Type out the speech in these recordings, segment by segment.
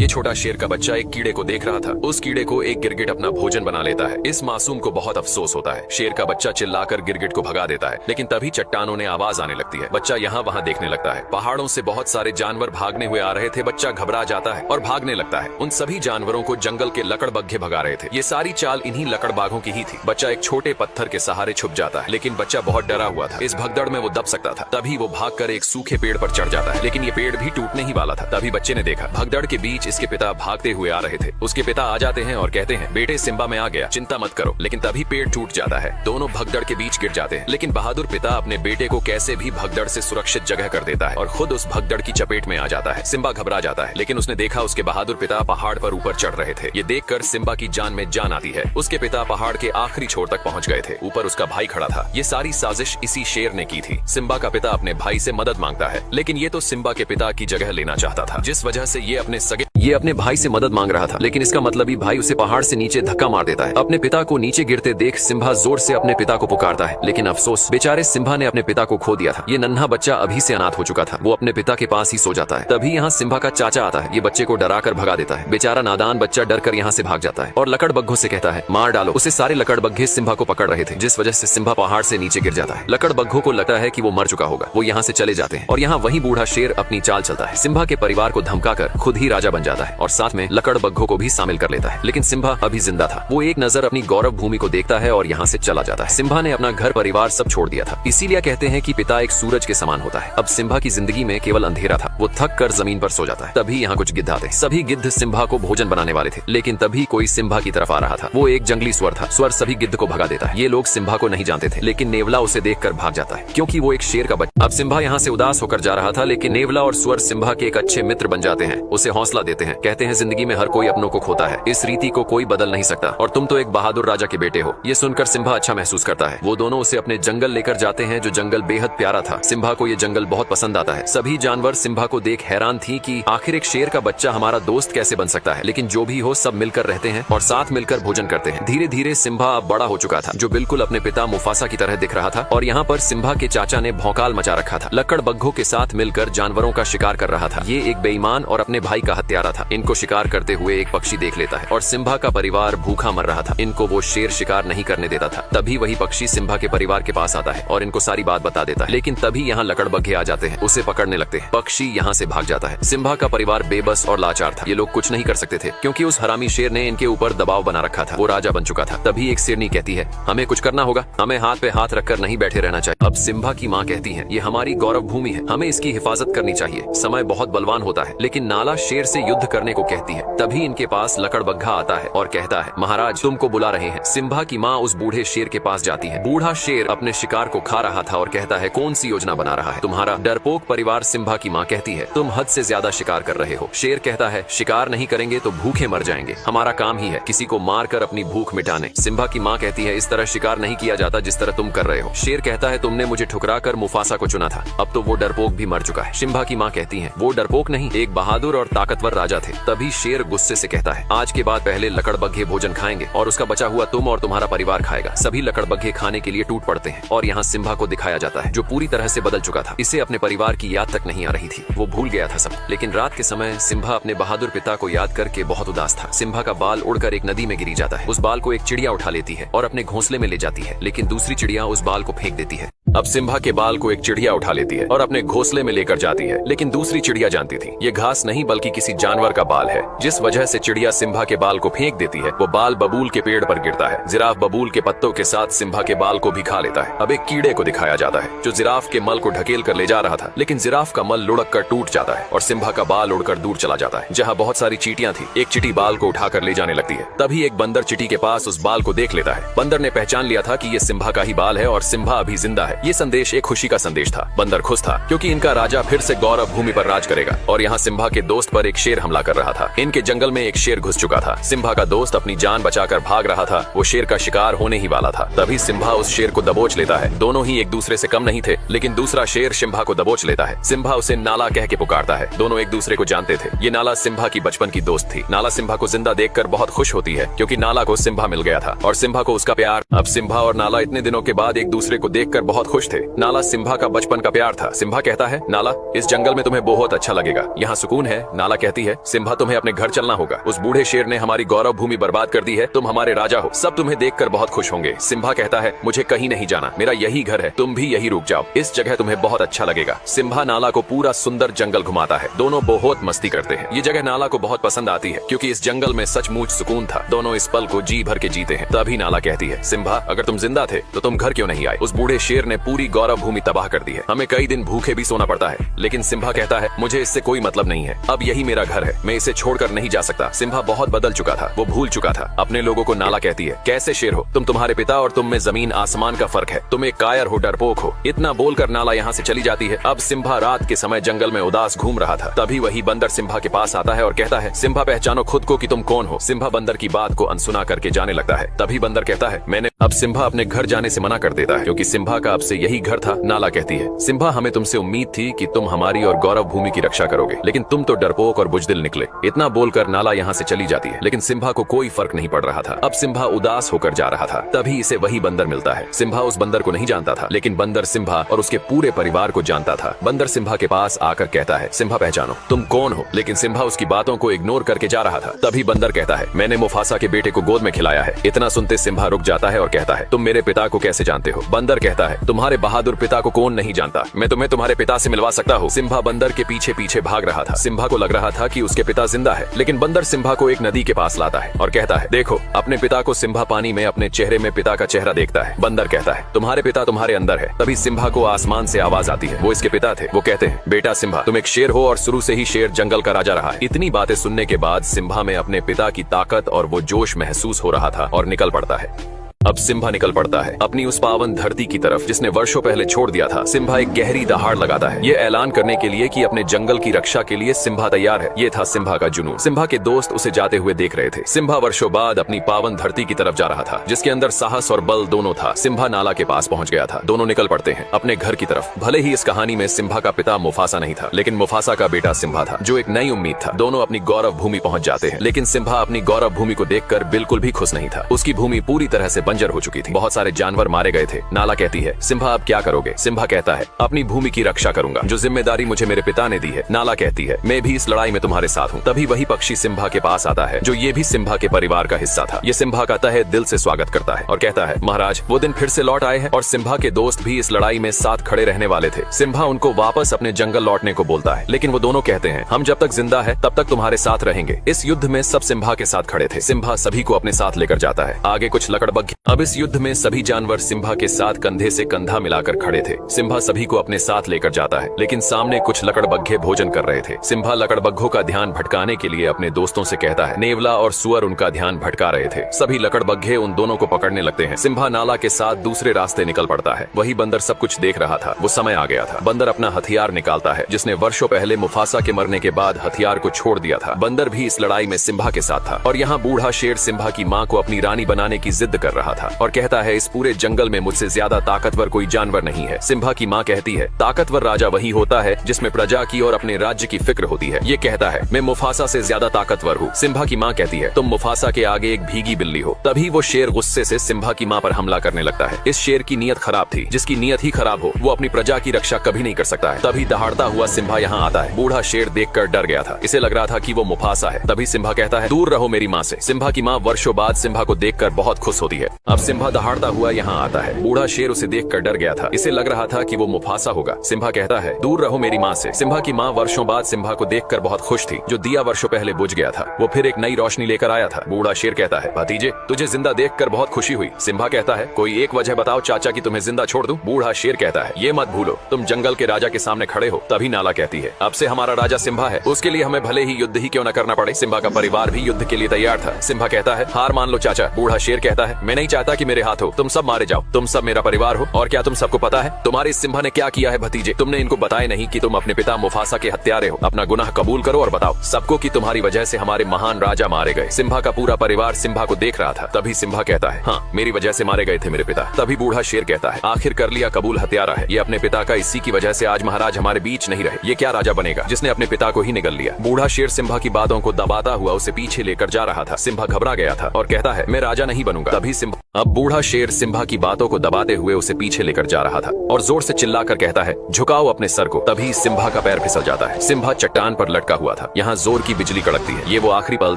ये छोटा शेर का बच्चा एक कीड़े को देख रहा था। उस कीड़े को एक गिरगिट अपना भोजन बना लेता है। इस मासूम को बहुत अफसोस होता है। शेर का बच्चा चिल्लाकर गिरगिट को भगा देता है, लेकिन तभी चट्टानों ने आवाज आने लगती है। बच्चा यहाँ वहाँ देखने लगता है। पहाड़ों से बहुत सारे जानवर भागने हुए आ रहे थे। बच्चा घबरा जाता है और भागने लगता है। उन सभी जानवरों को जंगल के लकड़बग्घे भगा रहे थे। ये सारी चाल इन्हीं लकड़बाघों की ही थी। बच्चा एक छोटे पत्थर के सहारे छुप जाता है, लेकिन बच्चा बहुत डरा हुआ था। इस भगदड़ में वो दब सकता था। तभी वो भागकर एक सूखे पेड़ पर चढ़ जाता है, लेकिन ये पेड़ भी टूटने ही वाला था। तभी बच्चे ने देखा भगदड़ के बीच इसके पिता भागते हुए आ रहे थे। उसके पिता आ जाते हैं और कहते हैं, बेटे सिम्बा मैं आ गया, चिंता मत करो। लेकिन तभी पेड़ टूट जाता है। दोनों भगदड़ के बीच गिर जाते हैं, लेकिन बहादुर पिता अपने बेटे को कैसे भी भगदड़ से सुरक्षित जगह कर देता है और खुद उस भगदड़ की चपेट में आ जाता है। सिम्बा घबरा जाता है, लेकिन उसने देखा उसके बहादुर पिता पहाड़ पर ऊपर चढ़ रहे थे। ये देखकर सिम्बा की जान में जान आती है। उसके पिता पहाड़ के आखिरी छोर तक पहुंच गए थे। ऊपर उसका भाई खड़ा था। ये सारी साजिश इसी शेर ने की थी। सिम्बा का पिता अपने भाई से मदद मांगता है, लेकिन ये तो सिम्बा के पिता की जगह लेना चाहता था, जिस वजह से ये अपने भाई से मदद मांग रहा था। लेकिन इसका मतलब ही भाई उसे पहाड़ से नीचे धक्का मार देता है। अपने पिता को नीचे गिरते देख सिम्बा जोर से अपने पिता को पुकारता है, लेकिन अफसोस, बेचारे सिम्बा ने अपने पिता को खो दिया था। ये नन्हा बच्चा अभी से अनाथ हो चुका था। वो अपने पिता के पास ही सो जाता है। तभी यहाँ सिम्बा का चाचा आता है। ये बच्चे को डरा कर भगा देता है। बेचारा नादान बच्चा डर कर यहाँ से भाग जाता है और लकड़बग्घों से कहता है, मार डालो उसे। सारे लकड़बग्घे सिम्बा को पकड़ रहे थे, जिस वजह से सिम्बा पहाड़ से नीचे गिर जाता है। लकड़बग्घों को लगता है कि वो मर चुका होगा। वो यहाँ से चले जाते हैं और यहाँ वही बूढ़ा शेर अपनी चाल चलता है। सिम्बा के परिवार को धमकाकर खुद ही राजा बन जाता है और साथ में लकड़बग्घों को भी शामिल कर लेता है। लेकिन सिम्बा अभी जिंदा था। वो एक नजर अपनी गौरव भूमि को देखता है और यहाँ से चला जाता है। सिम्बा ने अपना घर परिवार सब छोड़ दिया था। इसीलिए कहते हैं कि पिता एक सूरज के समान होता है। अब सिम्बा की जिंदगी में केवल अंधेरा था। वो थक कर जमीन पर सो जाता है। तभी यहाँ कुछ गिद्ध आते हैं। सभी गिद्ध सिम्बा को भोजन बनाने वाले थे, लेकिन तभी कोई सिम्बा की तरफ आ रहा था। वो एक जंगली स्वर था। स्वर सभी गिद्ध को भगा देता है। ये लोग सिम्बा को नहीं जानते थे, लेकिन नेवला उसे देखकर भाग जाता है, क्योंकि वो एक शेर का बच्चा। अब सिम्बा यहाँ से उदास होकर जा रहा था, लेकिन नेवला और स्वर सिम्बा के एक अच्छे मित्र बन जाते हैं। उसे हौसला देते हैं। कहते हैं, जिंदगी में हर कोई अपनों को खोता है। इस रीति को कोई बदल नहीं सकता और तुम तो एक बहादुर राजा के बेटे हो। ये सुनकर सिम्बा अच्छा महसूस करता है। वो दोनों उसे अपने जंगल लेकर जाते हैं, जो जंगल बेहद प्यारा था। सिम्बा को ये जंगल बहुत पसंद आता है। सभी जानवर सिम्बा को देख हैरान थी कि आखिर एक शेर का बच्चा हमारा दोस्त कैसे बन सकता है। लेकिन जो भी हो, सब मिलकर रहते हैं और साथ मिलकर भोजन करते हैं। धीरे धीरे सिम्बा अब बड़ा हो चुका था, जो बिल्कुल अपने पिता मुफासा की तरह दिख रहा था। और यहाँ पर सिम्बा के चाचा ने भौकाल मचा रखा था। लकड़बग्घों के साथ मिलकर जानवरों का शिकार कर रहा था। ये एक बेईमान और अपने भाई का हत्यारा था। इनको शिकार करते हुए एक पक्षी देख लेता है और सिम्बा का परिवार भूखा मर रहा था। इनको वो शेर शिकार नहीं करने देता था। तभी वही पक्षी सिम्बा के परिवार के पास आता है और इनको सारी बात बता देता है। लेकिन तभी यहाँ लकड़बग्घे आ जाते हैं, उसे पकड़ने लगते हैं। पक्षी यहाँ से भाग जाता है। सिम्बा का परिवार बेबस और लाचार था। ये लोग कुछ नहीं कर सकते थे, क्योंकि उस हरामी शेर ने इनके ऊपर दबाव बना रखा था। वो राजा बन चुका था। तभी एक शेरनी कहती है, हमें कुछ करना होगा। हमें हाथ पे हाथ रखकर नहीं बैठे रहना चाहिए। अब सिम्बा की माँ कहती है, ये हमारी गौरव भूमि है, हमें इसकी हिफाजत करनी चाहिए। समय बहुत बलवान होता है। लेकिन नाला शेर से युद्ध करने को कहती है। तभी इनके पास लकड़बग्घा आता है और कहता है, महाराज तुमको बुला रहे हैं। सिम्बा की माँ उस बूढ़े शेर के पास जाती है। बूढ़ा शेर अपने शिकार को खा रहा था और कहता है, कौन सी योजना बना रहा है तुम्हारा डरपोक परिवार। सिम्बा की माँ कहती है, तुम हद से ज्यादा शिकार कर रहे हो। शेर कहता है, शिकार नहीं करेंगे तो भूखे मर जाएंगे। हमारा काम ही है किसी को मार कर अपनी भूख मिटाने। सिम्बा की माँ कहती है, इस तरह शिकार नहीं किया जाता जिस तरह तुम कर रहे हो। शेर कहता है, तुमने मुझे ठुकरा कर मुफासा को चुना था, अब तो वो डरपोक भी मर चुका है। सिम्बा की माँ कहती है, वो डरपोक नहीं, एक बहादुर और ताकतवर राजा थे। तभी शेर गुस्से से कहता है, आज के बाद पहले लकड़बग्घे भोजन खाएंगे और उसका बचा हुआ तुम और तुम्हारा परिवार खाएगा। सभी लकड़बग्घे खाने के लिए टूट पड़ते हैं और यहाँ सिम्बा को दिखाया जाता है, जो पूरी तरह से बदल चुका था। इसे अपने परिवार की याद तक नहीं आ रही थी। वो भूल गया था सब। लेकिन रात के समय सिम्बा अपने बहादुर पिता को याद करके बहुत उदास था। सिम्बा का बाल उड़कर एक नदी में गिरी जाता है। उस बाल को एक चिड़िया उठा लेती है और अपने घोंसले में ले जाती है, लेकिन दूसरी चिड़िया उस बाल को फेंक देती है। अब सिम्बा के बाल को एक चिड़िया उठा लेती है और अपने घोंसले में लेकर जाती है, लेकिन दूसरी चिड़िया जानती थी ये घास नहीं बल्कि किसी जानवर का बाल है, जिस वजह से चिड़िया सिम्बा के बाल को फेंक देती है। वो बाल बबूल के पेड़ पर गिरता है। जिराफ बबूल के पत्तों के साथ सिम्बा के बाल को भी खा लेता है। अब एक कीड़े को दिखाया जाता है, जो जिराफ के मल को ढकेल कर ले जा रहा था, लेकिन जिराफ का मल लुढ़क कर टूट जाता है और सिम्बा का बाल उड़कर दूर चला जाता है, जहाँ बहुत सारी चींटियां थी। एक चींटी बाल को उठाकर ले जाने लगती है। तभी एक बंदर चींटी के पास उस बाल को देख लेता है। बंदर ने पहचान लिया था कि ये सिम्बा का ही बाल है और सिम्बा अभी जिंदा है। ये संदेश एक खुशी का संदेश था। बंदर खुश था, क्योंकि इनका राजा फिर से गौरव भूमि पर राज करेगा। और यहाँ सिम्बा के दोस्त पर एक शेर हमला कर रहा था। इनके जंगल में एक शेर घुस चुका था। सिम्बा का दोस्त अपनी जान बचाकर भाग रहा था। वो शेर का शिकार होने ही वाला था। तभी सिम्बा उस शेर को दबोच लेता है। दोनों ही एक दूसरे से कम नहीं थे, लेकिन दूसरा शेर सिम्बा को दबोच लेता है। सिम्बा उसे नाला कह के पुकारता है। दोनों एक दूसरे को जानते थे। ये नाला सिम्बा की बचपन की दोस्त थी। नाला सिम्बा को जिंदा देखकर बहुत खुश होती है, क्योंकि नाला को सिम्बा मिल गया था और सिम्बा को उसका प्यार। अब सिम्बा और नाला इतने दिनों के बाद एक दूसरे को देखकर बहुत खुश थे। नाला सिम्बा का बचपन का प्यार था। सिम्बा कहता है, नाला, इस जंगल में तुम्हें बहुत अच्छा लगेगा, यहाँ सुकून है। नाला कहती है, सिम्बा, तुम्हें अपने घर चलना होगा। उस बूढ़े शेर ने हमारी गौरव भूमि बर्बाद कर दी है। तुम हमारे राजा हो, सब तुम्हें देखकर बहुत खुश होंगे। सिम्बा कहता है, मुझे कहीं नहीं जाना, मेरा यही घर है, तुम भी यही रुक जाओ, इस जगह तुम्हें बहुत अच्छा लगेगा। सिम्बा नाला को पूरा सुंदर जंगल घुमाता है। दोनों बहुत मस्ती करते हैं। ये जगह नाला को बहुत पसंद आती है क्योंकि इस जंगल में सचमुच सुकून था। दोनों इस पल को जी भर के जीते हैं। तभी नाला कहती है, सिम्बा, अगर तुम जिंदा थे तो तुम घर क्यों नहीं आए? उस बूढ़े शेर ने पूरी गौरव भूमि तबाह कर दी है। हमें कई दिन भूखे भी सोना पड़ता है। लेकिन सिम्बा कहता है, मुझे इससे कोई मतलब नहीं है, अब यही मेरा घर है, मैं इसे छोड़कर नहीं जा सकता। सिम्बा बहुत बदल चुका था, वो भूल चुका था अपने लोगों को। नाला कहती है, कैसे शेर हो तुम? तुम्हारे पिता और तुम में जमीन आसमान का फर्क है। तुम एक कायर हो, डरपोक हो। इतना बोलकर नाला यहाँ से चली जाती है। अब सिम्बा रात के समय जंगल में उदास घूम रहा था। तभी वही बंदर सिम्बा के पास आता है और कहता है, सिम्बा, पहचानो खुद को कि तुम कौन हो। सिम्बा बंदर की बात को अनसुना करके जाने लगता है। तभी बंदर कहता है, मैंने अब सिम्बा अपने घर जाने से मना कर देता है क्योंकि सिम्बा का अब से यही घर था। नाला कहती है, सिम्बा, हमें तुमसे उम्मीद थी कि तुम हमारी और गौरव भूमि की रक्षा करोगे, लेकिन तुम तो डरपोक और बुजदिल निकले। इतना बोलकर नाला यहाँ से चली जाती है। लेकिन सिम्बा को कोई फर्क नहीं पड़ रहा था। अब सिम्बा उदास होकर जा रहा था। तभी इसे वही बंदर मिलता है। सिम्बा उस बंदर को नहीं जानता था, लेकिन बंदर सिम्बा और उसके पूरे परिवार को जानता था। बंदर सिम्बा के पास आकर कहता है, सिम्बा, पहचानो तुम कौन हो। लेकिन सिम्बा उसकी बातों को इग्नोर करके जा रहा था। तभी बंदर कहता है, मैंने मुफासा के बेटे को गोद में खिलाया है। इतना सुनते सिम्बा रुक जाता है और कहता है, तुम मेरे पिता को कैसे जानते हो? बंदर कहता है, तुम्हारे बहादुर पिता को कौन नहीं जानता, मैं तुम्हें तुम्हारे पिता से मिलवा सकता हूँ। सिम्बा बंदर के पीछे पीछे भाग रहा था। सिम्बा को लग रहा था कि उसके पिता जिंदा है, लेकिन बंदर सिम्बा को एक नदी के पास लाता है और कहता है, देखो अपने पिता को। सिम्बा पानी में अपने चेहरे में पिता का चेहरा देखता है। बंदर कहता है, तुम्हारे पिता तुम्हारे अंदर है। तभी सिम्बा को आसमान से आवाज आती है। वो इसके पिता थे। वो कहते हैं, बेटा सिम्बा, तुम एक शेर हो और शुरू से ही शेर जंगल का राजा रहा है। इतनी बातें सुनने के बाद सिम्बा में अपने पिता की ताकत और वो जोश महसूस हो रहा था और निकल पड़ता है। अब सिम्बा निकल पड़ता है अपनी उस पावन धरती की तरफ जिसने वर्षों पहले छोड़ दिया था। सिम्बा एक गहरी दहाड़ लगाता है, ये ऐलान करने के लिए कि अपने जंगल की रक्षा के लिए सिम्बा तैयार है। ये था सिम्बा का जुनून। सिम्बा के दोस्त उसे जाते हुए देख रहे थे। सिम्बा वर्षों बाद अपनी पावन धरती की तरफ जा रहा था, जिसके अंदर साहस और बल दोनों था। सिम्बा नाला के पास पहुंच गया था। दोनों निकल पड़ते हैं अपने घर की तरफ। भले ही इस कहानी में सिम्बा का पिता मुफासा नहीं था, लेकिन मुफासा का बेटा सिम्बा था, जो एक नई उम्मीद था। दोनों अपनी गौरव भूमि पहुंच जाते हैं, लेकिन सिम्बा अपनी गौरव भूमि को देखकर बिल्कुल भी खुश नहीं था। उसकी भूमि पूरी तरह से बंजर हो चुकी थी। बहुत सारे जानवर मारे गए थे। नाला कहती है, सिम्बा, अब क्या करोगे? सिम्बा कहता है, अपनी भूमि की रक्षा करूंगा, जो जिम्मेदारी मुझे मेरे पिता ने दी है। नाला कहती है, मैं भी इस लड़ाई में तुम्हारे साथ हूँ। तभी वही पक्षी सिम्बा के पास आता है, जो ये भी सिम्बा के परिवार का हिस्सा था। ये सिम्बा का तहे दिल से स्वागत करता है और कहता है, महाराज, वो दिन फिर से लौट आए हैं और सिम्बा के दोस्त भी इस लड़ाई में साथ खड़े रहने वाले थे। सिम्बा उनको वापस अपने जंगल लौटने को बोलता है, लेकिन वो दोनों कहते हैं, हम जब तक जिंदा है तब तक तुम्हारे साथ रहेंगे। इस युद्ध में सब सिम्बा के साथ खड़े थे। सिम्बा सभी को अपने साथ लेकर जाता है। आगे कुछ लकड़बग्घे। अब इस युद्ध में सभी जानवर सिम्बा के साथ कंधे से कंधा मिलाकर खड़े थे। सिम्बा सभी को अपने साथ लेकर जाता है, लेकिन सामने कुछ लकड़बग्घे भोजन कर रहे थे। सिम्बा लकड़बग्घों का ध्यान भटकाने के लिए अपने दोस्तों से कहता है। नेवला और सुअर उनका ध्यान भटका रहे थे। सभी लकड़बग्घे उन दोनों को पकड़ने लगते हैं। सिम्बा नाला के साथ दूसरे रास्ते निकल पड़ता है। वही बंदर सब कुछ देख रहा था। वो समय आ गया था। बंदर अपना हथियार निकालता है, जिसने वर्षों पहले मुफासा के मरने के बाद हथियार को छोड़ दिया था। बंदर भी इस लड़ाई में सिम्बा के साथ था और यहाँ बूढ़ा शेर सिम्बा की माँ को अपनी रानी बनाने की जिद कर रहा था और कहता है, इस पूरे जंगल में मुझसे ज्यादा ताकतवर कोई जानवर नहीं है। सिम्बा की माँ कहती है, ताकतवर राजा वही होता है जिसमें प्रजा की और अपने राज्य की फिक्र होती है। ये कहता है, मैं मुफासा से ज्यादा ताकतवर हूँ। सिम्बा की माँ कहती है, तुम मुफासा के आगे एक भीगी बिल्ली हो। तभी वो शेर गुस्से से सिम्बा की माँ पर हमला करने लगता है। इस शेर की नीयत खराब थी। जिसकी नीयत ही खराब हो, वो अपनी प्रजा की रक्षा कभी नहीं कर सकता है। तभी दहाड़ता हुआ सिम्बा यहाँ आता है। बूढ़ा शेर देखकर डर गया था। इसे लग रहा था कि वो मुफासा है। तभी सिम्बा कहता है, दूर रहो मेरी माँ से। सिम्बा की माँ वर्षों बाद सिम्बा को देखकर बहुत खुश होती है। अब सिम्बा दहाड़ता हुआ यहाँ आता है। बूढ़ा शेर उसे देखकर डर गया था। इसे लग रहा था कि वो मुफासा होगा। सिम्बा कहता है, दूर रहो मेरी माँ से। सिम्बा की माँ वर्षों बाद सिम्बा को देखकर बहुत खुश थी। जो दिया वर्षों पहले बुझ गया था, वो फिर एक नई रोशनी लेकर आया था। बूढ़ा शेर कहता है, भतीजे, तुझे जिंदा देखकर बहुत खुशी हुई। सिम्बा कहता है, कोई एक वजह बताओ चाचा की तुम्हें जिंदा छोड़ दूं। बूढ़ा शेर कहता है, ये मत भूलो, तुम जंगल के राजा के सामने खड़े हो। तभी नाला कहती है, अब से हमारा राजा सिम्बा है, उसके लिए हमें भले ही युद्ध ही क्यों न करना पड़े। सिम्बा का परिवार भी युद्ध के लिए तैयार था। सिम्बा कहता है, हार मान लो चाचा। बूढ़ा शेर कहता है, मैं नहीं चाहता कि मेरे हाथ हो, तुम सब मारे जाओ। तुम सब मेरा परिवार हो। और क्या तुम सबको पता है तुम्हारे इस सिम्बा ने क्या किया है भतीजे? तुमने इनको बताया नहीं कि तुम अपने पिता मुफासा के हत्यारे हो। अपना गुनाह कबूल करो और बताओ सबको कि तुम्हारी वजह से हमारे महान राजा मारे गए। सिम्बा का पूरा परिवार सिम्बा को देख रहा था। तभी सिम्बा कहता है, हाँ, मेरी वजह से मारे गए थे मेरे पिता। तभी बूढ़ा शेर कहता है, आखिर कर लिया कबूल, हत्यारा है ये अपने पिता का। इसी की वजह से आज महाराज हमारे बीच नहीं रहे। ये क्या राजा बनेगा जिसने अपने पिता को ही निगल लिया। बूढ़ा शेर सिम्बा की बातों को दबाता हुआ उसे पीछे लेकर जा रहा था। सिम्बा घबरा गया था और कहता है, मैं राजा नहीं बनूंगा। तभी सिम्बा अब बूढ़ा शेर सिम्बा की बातों को दबाते हुए उसे पीछे लेकर जा रहा था और जोर से चिल्लाकर कहता है, झुकाओ अपने सर को। तभी सिम्बा का पैर फिसल जाता है। सिम्बा चट्टान पर लटका हुआ था। यहाँ जोर की बिजली कड़कती है। ये वो आखिरी पल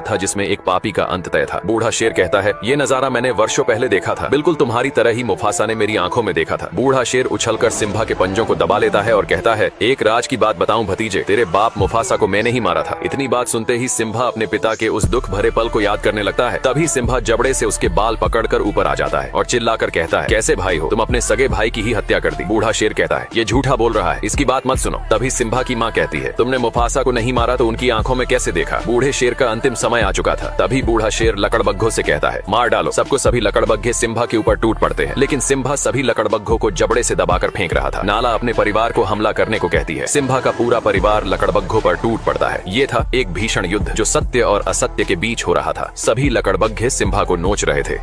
था जिसमें एक पापी का अंत तय था। बूढ़ा शेर कहता है, ये नजारा मैंने वर्षों पहले देखा था, बिल्कुल तुम्हारी तरह ही मुफासा ने मेरी आंखों में देखा था। बूढ़ा शेर उछलकर सिम्बा के पंजों को दबा लेता है और कहता है, एक राज की बात बताऊं भतीजे, तेरे बाप मुफासा को मैंने ही मारा था। इतनी बात सुनते ही सिम्बा अपने पिता के उस दुख भरे पल को याद करने लगता है। तभी सिम्बा जबड़े से उसके बाल पकड़कर ऊपर आ जाता है और चिल्लाकर कहता है, कैसे भाई हो तुम, अपने सगे भाई की ही हत्या कर दी। बूढ़ा शेर कहता है, ये झूठा बोल रहा है, इसकी बात मत सुनो। तभी सिम्बा की माँ कहती है, तुमने मुफासा को नहीं मारा तो उनकी आंखों में कैसे देखा। बूढ़े शेर का अंतिम समय आ चुका था। तभी बूढ़ा शेर लकड़बग्घों से कहता है, मार डालो सबको। सभी लकड़बग्घे सिम्बा के ऊपर टूट पड़ते हैं, लेकिन सिम्बा सभी लकड़बग्घों को जबड़े से दबाकर फेंक रहा था। नाला अपने परिवार को हमला करने को कहती है। सिम्बा का पूरा परिवार लकड़बग्घों पर टूट पड़ता है। ये था एक भीषण युद्ध जो सत्य और असत्य के बीच हो रहा था। सभी लकड़बग्घे सिम्बा को नोच रहे थे।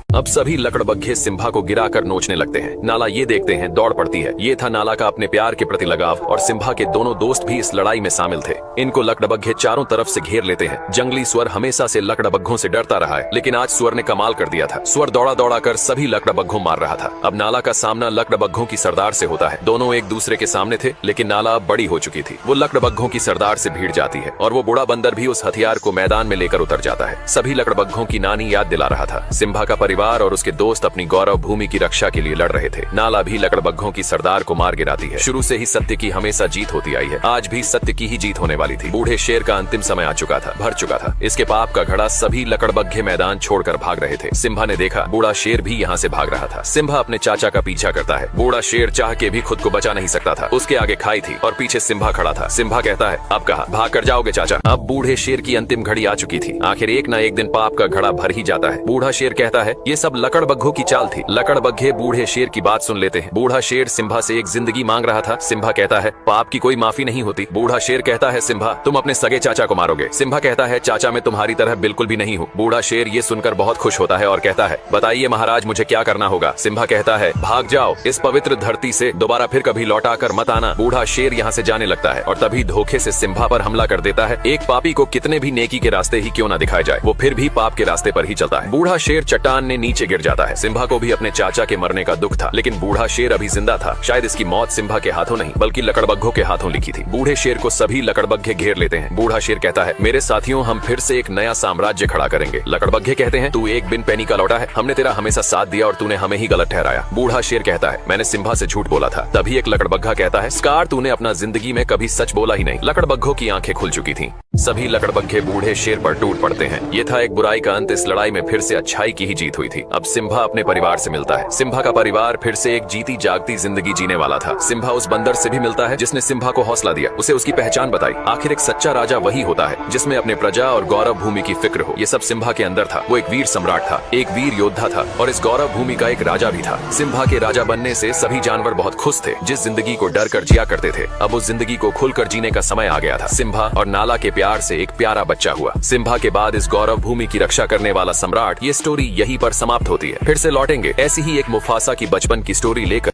अब सभी लकड़बग्घे सिम्बा को गिराकर नोचने लगते हैं। नाला ये देखते हैं, दौड़ पड़ती है। ये था नाला का अपने प्यार के प्रति लगाव, और सिम्बा के दोनों दोस्त भी इस लड़ाई में शामिल थे। इनको लकड़बग्घे चारों तरफ से घेर लेते हैं। जंगली स्वर हमेशा से लकड़बग्घों से डरता रहा है, लेकिन आज स्वर ने कमाल कर दिया था। स्वर दौड़ा दौड़ा कर सभी लकड़बग्घों मार रहा था। अब नाला का सामना लकड़बग्घों की सरदार से होता है। दोनों एक दूसरे के सामने थे, लेकिन नाला अब बड़ी हो चुकी थी। वो लकड़बग्घों की सरदार से भिड़ जाती है और वो बूढ़ा बंदर भी उस हथियार को मैदान में लेकर उतर जाता है। सभी लकड़बग्घों की नानी याद दिला रहा था। सिम्बा का परिवार और उसके दोस्त अपनी गौरव भूमि की रक्षा के लिए लड़ रहे थे। नाला भी लकड़बग्घों की सरदार को मार गिराती है। शुरू से ही सत्य की हमेशा जीत होती आई है। आज भी सत्य की ही जीत होने वाली थी। बूढ़े शेर का अंतिम समय आ चुका था, भर चुका था। इसके पाप का घड़ा सभी लकड़बग्घे मैदान छोड़कर भाग रहे थे। सिम्बा ने देखा बूढ़ा शेर भी यहाँ से भाग रहा था। सिम्बा अपने चाचा का पीछा करता है। बूढ़ा शेर चाह के भी खुद को बचा नहीं सकता था। उसके आगे खाई थी और पीछे सिम्बा खड़ा था। सिम्बा कहता है, अब कहा भाग कर जाओगे चाचा। अब बूढ़े शेर की अंतिम घड़ी आ चुकी थी। आखिर एक न एक दिन पाप का घड़ा भर ही जाता है। बूढ़ा शेर कहता है, ये सब लकड़बग्घों की चाल थी। लकड़बग्घे बूढ़े शेर की बात सुन लेते हैं। बूढ़ा शेर सिम्बा से एक जिंदगी मांग रहा था। सिम्बा कहता है, पाप की कोई माफी नहीं होती। बूढ़ा शेर कहता है, सिम्बा तुम अपने सगे चाचा को मारोगे। सिम्बा कहता है, चाचा मैं तुम्हारी तरह बिल्कुल भी नहीं हूँ। बूढ़ा शेर ये सुनकर बहुत खुश होता है और कहता है, बताइए महाराज मुझे क्या करना होगा। सिम्बा कहता है, भाग जाओ इस पवित्र धरती से, दोबारा फिर कभी लौटा कर मत आना। बूढ़ा शेर यहाँ से जाने लगता है और तभी धोखे से सिम्बा पर हमला कर देता है। एक पापी को कितने भी नेकी के रास्ते ही क्यों न दिखाए जाए, वो फिर भी पाप के रास्ते पर ही चलता है। बूढ़ा शेर चट्टान ने नीचे गिर जाता है। सिम्बा को भी अपने चाचा के मरने का दुख था, लेकिन बूढ़ा शेर अभी जिंदा था। शायद इसकी मौत सिम्बा के हाथों नहीं बल्कि लकड़बग्घों के हाथों लिखी थी। बूढ़े शेर को सभी लकड़बग्घे घेर लेते हैं। बूढ़ा शेर कहता है, मेरे साथियों हम फिर से एक नया साम्राज्य खड़ा करेंगे। लकड़बग्घे कहते हैं, तू एक बिन पैनी का लौटा है, हमने तेरा हमेशा साथ दिया और तूने हमें ही गलत ठहराया। बूढ़ा शेर कहता है, मैंने सिम्बा से झूठ बोला था। तभी एक लकड़बग्घा कहता है, स्कार तूने अपना जिंदगी में कभी सच बोला ही नहीं। लकड़बग्घों की आंखें खुल चुकी थी। सभी लकड़बग्घे बूढ़े शेर पर टूट पड़ते हैं। ये था एक बुराई का अंत। इस लड़ाई में फिर से अच्छाई की ही जीत हुई थी। अब सिम्बा अपने परिवार से मिलता है। सिम्बा का परिवार फिर से एक जीती जागती जिंदगी जीने वाला था। सिम्बा उस बंदर से भी मिलता है जिसने सिम्बा को हौसला दिया, उसे उसकी पहचान बताई। आखिर एक सच्चा राजा वही होता है जिसमें अपने प्रजा और गौरव भूमि की फिक्र हो। ये सब सिम्बा के अंदर था। वो एक वीर सम्राट था, एक वीर योद्धा था और इस गौरव भूमि का एक राजा भी था। सिम्बा के राजा बनने से सभी जानवर बहुत खुश थे। जिस जिंदगी को डर कर जिया करते थे, अब उस जिंदगी को खुलकर जीने का समय आ गया था। सिम्बा और नाला के प्यार से एक प्यारा बच्चा हुआ। सिम्बा के बाद इस गौरव भूमि की रक्षा करने वाला सम्राट। ये स्टोरी यहीं पर समाप्त होती है। फिर से लौटेंगे ऐसी ही एक मुफासा की बचपन की स्टोरी लेकर।